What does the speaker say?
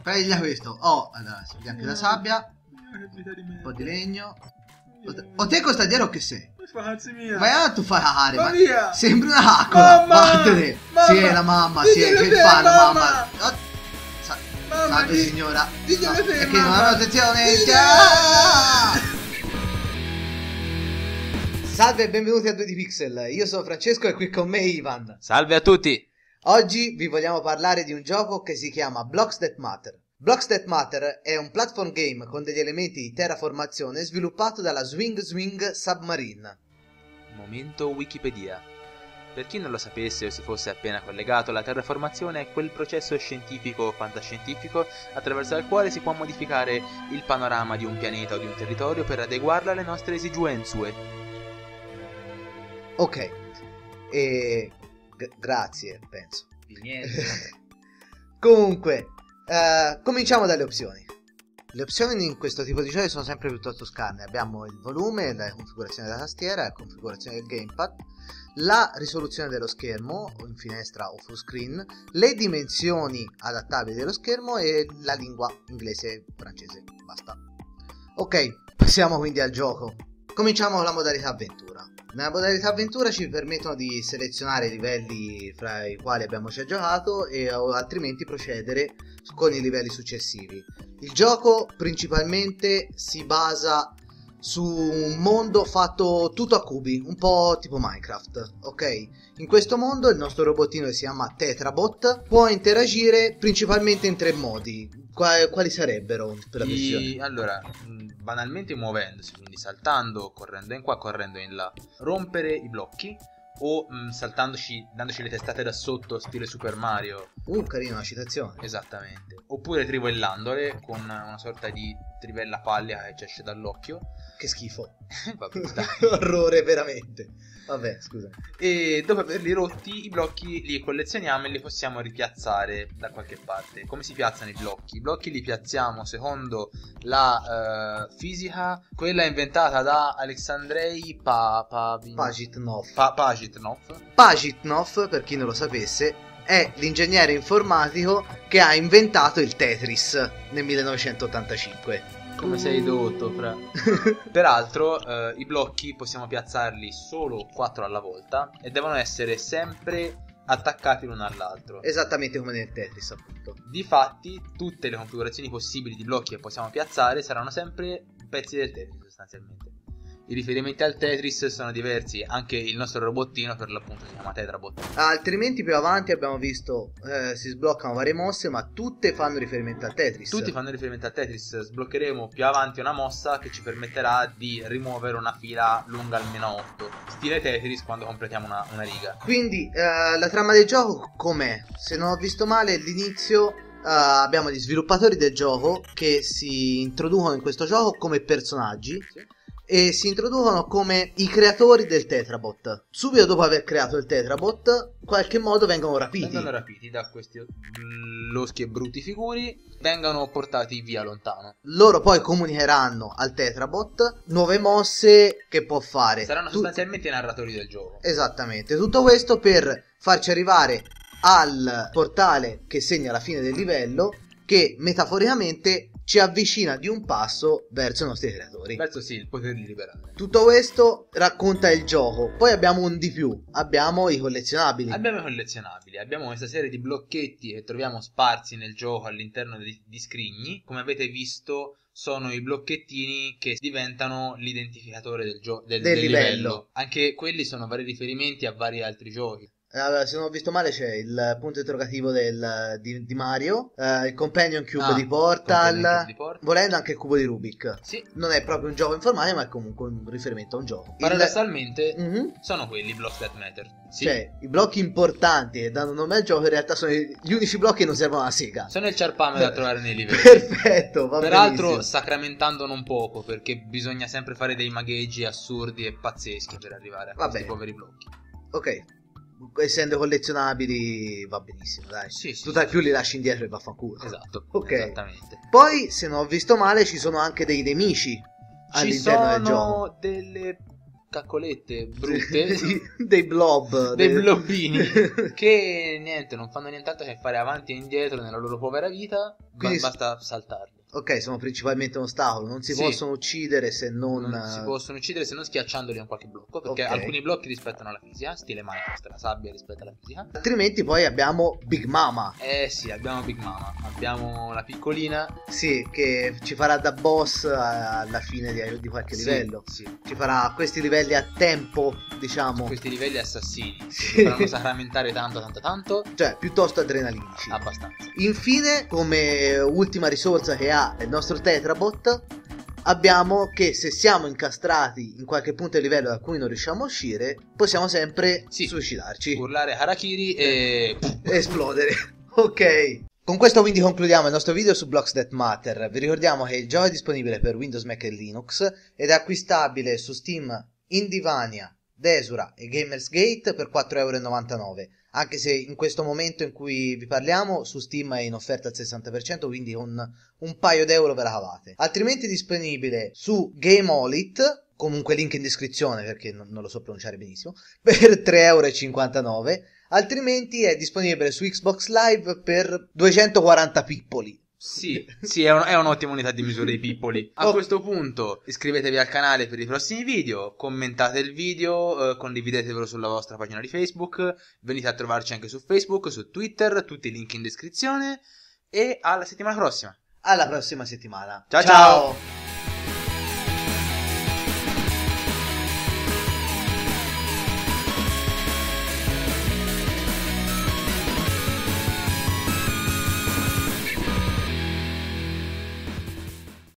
Prendila questo. Allora, sugli anche la sabbia. Un po' di legno. O te costa dietro che sei? Ma tu fai cagare, ma via. sembri una caccola. Vattene. Sì, è la mamma, sì, Diglielo che te, fa la mamma? mamma. Salve signora. Diglielo te, Perché mamma. non hanno attenzione. Diglielo. Salve e benvenuti a 2D Pixel. Io sono Francesco e qui con me Ivan. Salve a tutti! Oggi vi vogliamo parlare di un gioco che si chiama Blocks That Matter. Blocks That Matter è un platform game con degli elementi di terraformazione sviluppato dalla Swing Submarine. Momento Wikipedia. Per chi non lo sapesse o si fosse appena collegato, la terraformazione è quel processo scientifico o fantascientifico attraverso il quale si può modificare il panorama di un pianeta o di un territorio per adeguarlo alle nostre esigenze. Ok, e grazie, penso. Di niente. Comunque, cominciamo dalle opzioni. Le opzioni in questo tipo di giochi sono sempre piuttosto scarne. Abbiamo il volume, la configurazione della tastiera, la configurazione del gamepad, la risoluzione dello schermo in finestra o full screen, le dimensioni adattabili dello schermo e la lingua inglese e francese. Basta. Ok, passiamo quindi al gioco. Cominciamo con la modalità avventura. Nella modalità avventura ci permettono di selezionare i livelli fra i quali abbiamo già giocato e altrimenti procedere con i livelli successivi. Il gioco principalmente si basa su un mondo fatto tutto a cubi, un po' tipo Minecraft, ok? In questo mondo il nostro robottino che si chiama Tetrabot può interagire principalmente in tre modi. Quali sarebbero per la missione? Allora, banalmente muovendosi, quindi saltando, correndo in qua, correndo in là, rompere i blocchi o saltandoci, dandoci le testate da sotto, stile Super Mario. Carina la citazione. Esattamente. Oppure trivellandole con una sorta di trivella pallida che ci esce dall'occhio. Che schifo. Vabbè, dai. Orrore veramente. Vabbè, scusa. E dopo averli rotti, i blocchi li collezioniamo e li possiamo ripiazzare da qualche parte. Come si piazzano i blocchi? I blocchi li piazziamo secondo la fisica, quella inventata da Alexandrei Pajitnov. Pajitnov, per chi non lo sapesse, è l'ingegnere informatico che ha inventato il Tetris nel 1985. Come sei dotto, fra. Peraltro i blocchi possiamo piazzarli solo 4 alla volta e devono essere sempre attaccati l'uno all'altro. Esattamente come nel Tetris, appunto. Difatti tutte le configurazioni possibili di blocchi che possiamo piazzare saranno sempre pezzi del Tetris sostanzialmente. I riferimenti al Tetris sono diversi, anche il nostro robottino per l'appunto si chiama Tetrabot. Altrimenti più avanti abbiamo visto si sbloccano varie mosse, ma tutte fanno riferimento al Tetris. Tutti fanno riferimento al Tetris. Sbloccheremo più avanti una mossa che ci permetterà di rimuovere una fila lunga almeno 8, stile Tetris quando completiamo una riga. Quindi la trama del gioco com'è? Se non ho visto male, all'inizio abbiamo gli sviluppatori del gioco che si introducono in questo gioco come personaggi. Sì. E si introducono come i creatori del Tetrabot. Subito dopo aver creato il Tetrabot, in qualche modo vengono rapiti Da questi loschi e brutti figuri, vengono portati via lontano. Loro poi comunicheranno al Tetrabot nuove mosse che può fare. Saranno sostanzialmente i narratori del gioco. Esattamente. Tutto questo per farci arrivare al portale che segna la fine del livello, che metaforicamente ci avvicina di un passo verso i nostri creatori. Verso sì, il poter liberare. Tutto questo racconta il gioco. Poi abbiamo un di più. Abbiamo i collezionabili. Abbiamo questa serie di blocchetti che troviamo sparsi nel gioco all'interno di scrigni. Come avete visto, sono i blocchettini che diventano l'identificatore del livello. Anche quelli sono vari riferimenti a vari altri giochi. Allora, se non ho visto male c'è il punto interrogativo di Mario, il Companion Cube di Portal, volendo anche il cubo di Rubik. Sì. Non è proprio un gioco informatico, ma è comunque un riferimento a un gioco. Paradossalmente sono quelli i Blocks That Matter. Sì. Cioè, i blocchi importanti che danno nome al gioco in realtà sono gli unici blocchi che non servono alla sega. Sono il ciarpame da trovare nei livelli. Perfetto, va Peraltro benissimo. sacramentando non poco, perché bisogna sempre fare dei magheggi assurdi e pazzeschi per arrivare a questi poveri blocchi. Ok. Essendo collezionabili va benissimo, dai. Sì, Tutt'al più li lasci indietro e vaffanculo. Esatto. Ok. Esattamente. Poi, se non ho visto male, ci sono anche dei nemici all'interno del gioco. Delle caccolette brutte, sì, dei blob, dei blobbini che niente, non fanno nient'altro che fare avanti e indietro nella loro povera vita. Quindi Basta saltarli. Ok, sono principalmente un ostacolo, non si Sì. possono uccidere se non... Non si possono uccidere se non schiacciandoli in qualche blocco, perché Ok. alcuni blocchi rispettano la fisica, stile Minecraft, la sabbia rispetta la fisica. Altrimenti poi abbiamo Big Mama, Eh sì, abbiamo Big Mama, abbiamo la piccolina. sì, che ci farà da boss alla fine di qualche Sì, livello. sì. Ci farà questi livelli a tempo, diciamo, Questi livelli assassini Sì. che faranno sacramentare tanto, cioè piuttosto adrenalinici. abbastanza. Infine, come ultima risorsa che ha il nostro Tetrabot, abbiamo che se siamo incastrati in qualche punto del livello da cui non riusciamo a uscire, possiamo sempre Sì. suicidarci Urlare Harakiri e esplodere. Ok. Con questo quindi concludiamo il nostro video su Blocks That Matter. Vi ricordiamo che il gioco è disponibile per Windows, Mac e Linux ed è acquistabile su Steam, Indivania, Desura e Gamersgate per 4,99€. Anche se in questo momento in cui vi parliamo su Steam è in offerta al 60%, quindi con un paio d'euro ve la cavate. Altrimenti è disponibile su Gameolit, comunque link in descrizione perché non lo so pronunciare benissimo, per 3,59€. Altrimenti è disponibile su Xbox Live per 240 pippoli. sì, è un'ottima unità di misura i pippoli. A Oh. questo punto iscrivetevi al canale per i prossimi video, commentate il video, condividetevelo sulla vostra pagina di Facebook, venite a trovarci anche su Facebook, su Twitter, tutti i link in descrizione e alla settimana prossima. Alla prossima settimana. Ciao, ciao.